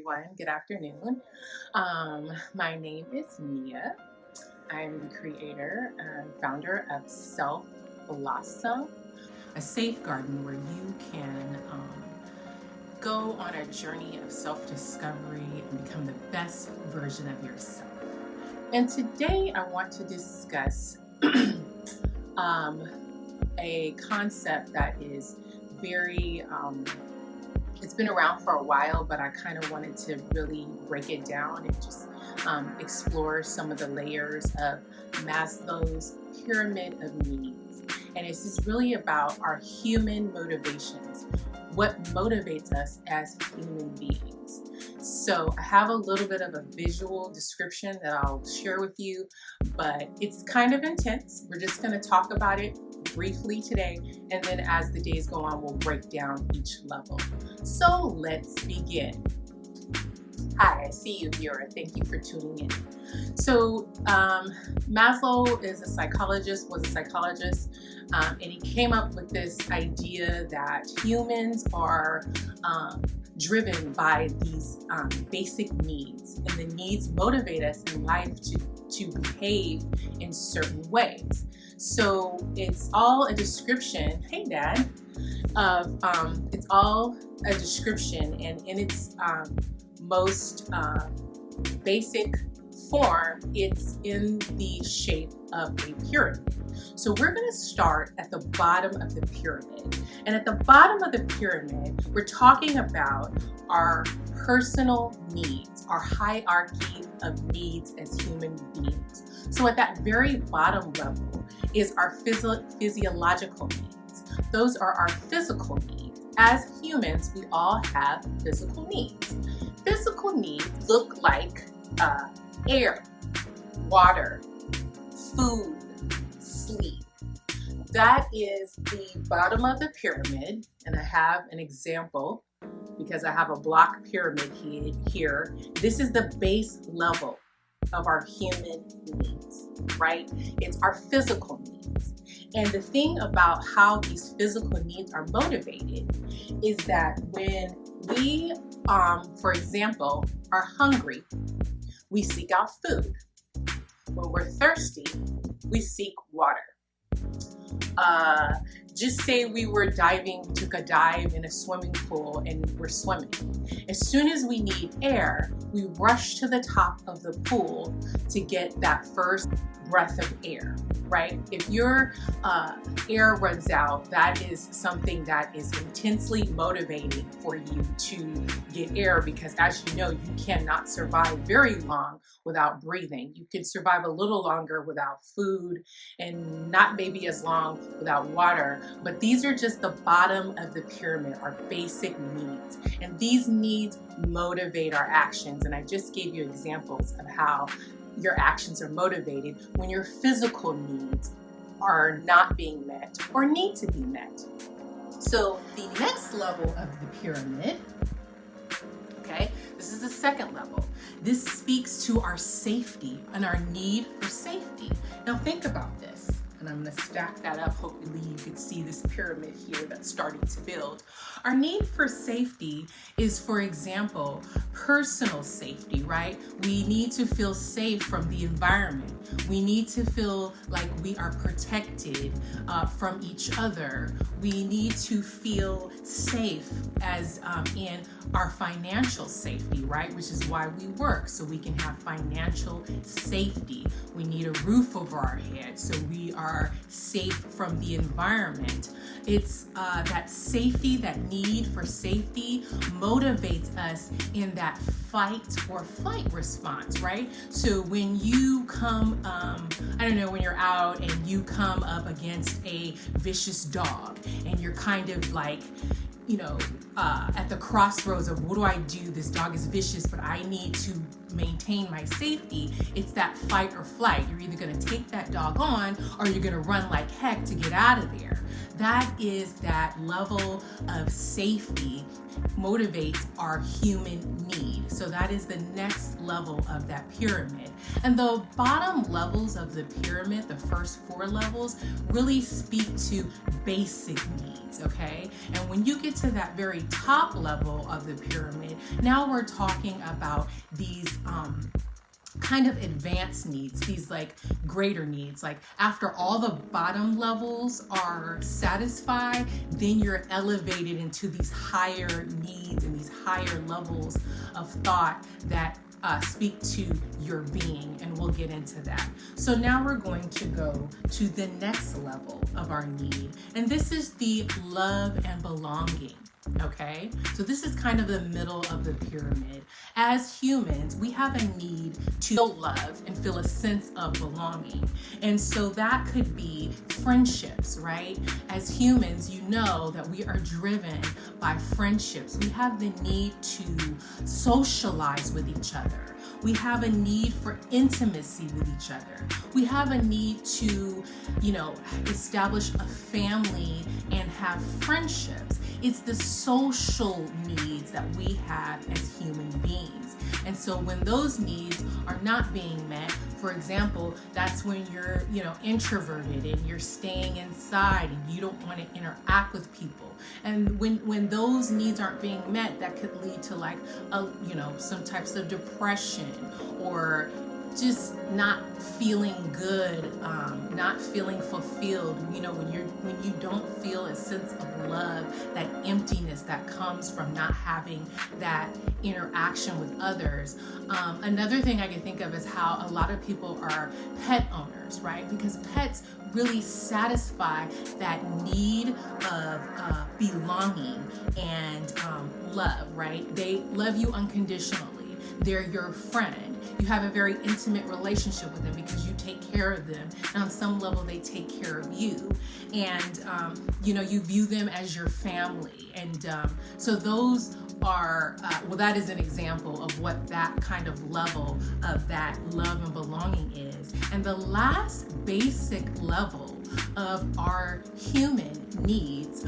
everyone. Good afternoon. My name is Neia. I'm the creator and founder of XOXO, a safe garden where you can go on a journey of self-discovery and become the best version of yourself. And today I want to discuss a concept that is very it's been around for a while, but I kind of wanted to really break it down and just explore some of the layers of Maslow's pyramid of needs. And this is really about our human motivations, what motivates us as human beings. So I have a little bit of a visual description that I'll share with you, but it's kind of intense. We're just going to talk about it briefly today, and then as the days go on, we'll break down each level. So let's begin. Hi, I see you, viewer. Thank you for tuning in. So Maslow was a psychologist, and he came up with this idea that humans are driven by these basic needs, and the needs motivate us in life to behave in certain ways. So it's all a description, hey Dad, of it's all a description, and in its most basic form, it's in the shape of a pyramid. So we're going to start at the bottom of the pyramid. And at the bottom of the pyramid, we're talking about our personal needs, our hierarchy of needs as human beings. So at that very bottom level is our physiological needs. Those are our physical needs. As humans, we all have physical needs. Physical needs look like air, water, food, sleep. That is the bottom of the pyramid, and I have an example because I have a block pyramid here. This is the base level of our human needs, right? It's our physical needs. And the thing about how these physical needs are motivated is that when we, for example, are hungry, we seek out food. When we're thirsty, we seek water. Just say we took a dive in a swimming pool and we're swimming. As soon as we need air, we rush to the top of the pool to get that first breath of air, right? If your air runs out, that is something that is intensely motivating for you to get air, because as you know, you cannot survive very long without breathing. You can survive a little longer without food and not maybe as long without water, but these are just the bottom of the pyramid, our basic needs. And these needs motivate our actions. And I just gave you examples of how your actions are motivated when your physical needs are not being met or need to be met. So the next level of the pyramid, okay, this is the second level. This speaks to our safety and our need for safety. Now think about this, and I'm going to stack that up. Hopefully you can see this pyramid here that's starting to build. Our need for safety is, for example, personal safety, right? We need to feel safe from the environment. We need to feel like we are protected from each other. We need to feel safe as in our financial safety, right? Which is why we work, so we can have financial safety. We need a roof over our head, so we are safe from the environment. It's that safety, that need for safety motivates us in that fight or flight response, right? So when you come, when you're out and you come up against a vicious dog and you're kind of like, at the crossroads of what do I do? This dog is vicious, but I need to maintain my safety. It's that fight or flight. You're either going to take that dog on or you're going to run like heck to get out of there. That is that level of safety motivates our human need. So that is the next level of that pyramid. And the bottom levels of the pyramid, the first four levels, really speak to basic needs. needs, okay? And when you get to that very top level of the pyramid, now we're talking about these kind of advanced needs, these like greater needs. Like after all the bottom levels are satisfied, then you're elevated into these higher needs and these higher levels of thought that speak to your being, and we'll get into that. So now we're going to go to the next level of our need, and this is the love and belonging. Okay, so this is kind of the middle of the pyramid. As humans, we have a need to feel love and feel a sense of belonging. And so that could be friendships, right? As humans, you know that we are driven by friendships. We have the need to socialize with each other. We have a need for intimacy with each other. We have a need to, establish a family and have friendships. It's the social needs that we have as human beings. And so when those needs are not being met, for example, that's when you're, introverted and you're staying inside and you don't want to interact with people. And when those needs aren't being met, that could lead to some types of depression or just not feeling good, not feeling fulfilled. When you don't feel a sense of love, that emptiness that comes from not having that interaction with others. Another thing I can think of is how a lot of people are pet owners, right? Because pets really satisfy that need of belonging and love, right? They love you unconditionally. They're your friend. You have a very intimate relationship with them because you take care of them. And on some level, they take care of you. And, you view them as your family. And so those are, that is an example of what that kind of level of that love and belonging is. And the last basic level of our human needs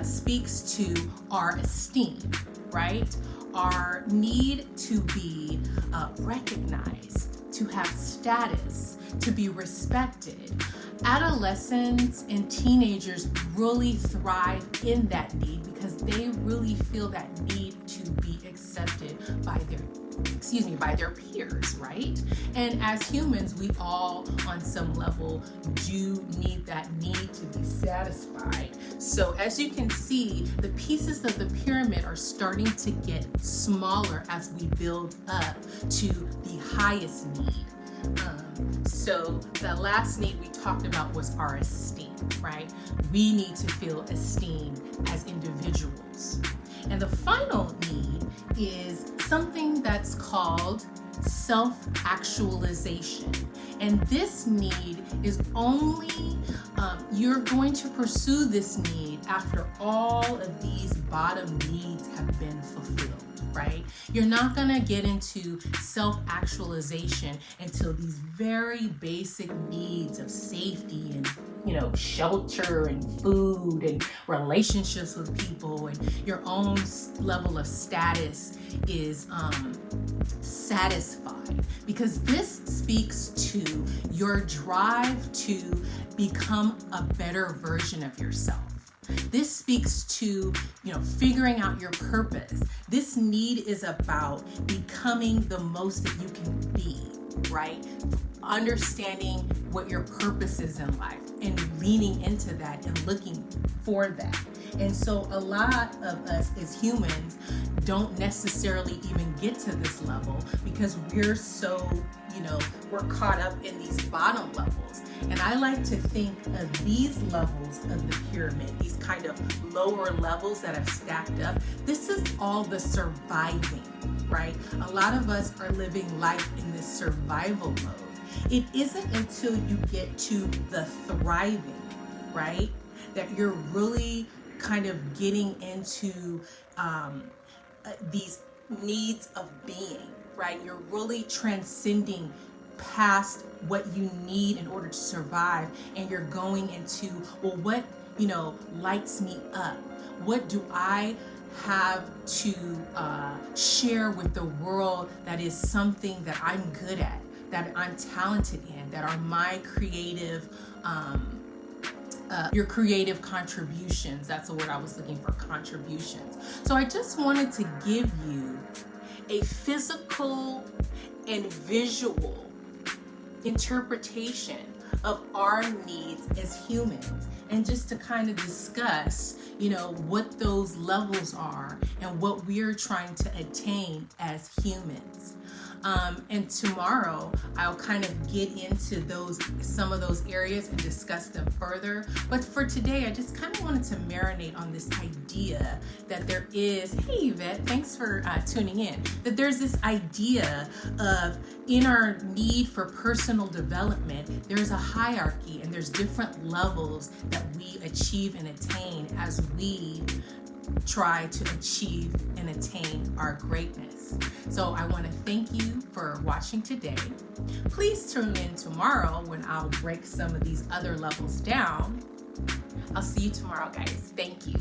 speaks to our esteem, right? Our need to be recognized, to have status, to be respected. Adolescents and teenagers really thrive in that need because they really feel that need to be accepted by their peers, right? And as humans, we all on some level do need that need to be satisfied. So as you can see, the pieces of the pyramid are starting to get smaller as we build up to the highest need. So the last need we talked about was our esteem, right? We need to feel esteem as individuals. And the final need is something that's called self-actualization. And this need is only, you're going to pursue this need after all of these bottom needs have been fulfilled, right? You're not gonna get into self-actualization until these very basic needs of safety and shelter and food and relationships with people and your own level of status is satisfied, because this speaks to your drive to become a better version of yourself. This speaks to, figuring out your purpose. This need is about becoming the most that you can be, right? Understanding what your purpose is in life and leaning into that and looking for that. And so a lot of us as humans don't necessarily even get to this level because we're so, we're caught up in these bottom levels. And I like to think of these levels of the pyramid, these kind of lower levels that have stacked up. This is all the surviving, right? A lot of us are living life in this survival mode. It isn't until you get to the thriving, right, that you're really kind of getting into these needs of being, right? You're really transcending past what you need in order to survive, and you're going into, well, what, lights me up? What do I have to share with the world that is something that I'm good at, that I'm talented in, that are my creative your creative contributions. That's the word I was looking for, contributions. So I just wanted to give you a physical and visual interpretation of our needs as humans, and just to kind of discuss, what those levels are and what we're trying to attain as humans. And tomorrow I'll kind of get into some of those areas and discuss them further. But for today, I just kind of wanted to marinate on this idea that there is, hey Yvette, thanks for tuning in, that there's this idea of, in our need for personal development, there's a hierarchy and there's different levels that we achieve and attain as we try to achieve and attain our greatness. So I want to thank you for watching today. Please tune in tomorrow when I'll break some of these other levels down. I'll see you tomorrow, guys. Thank you.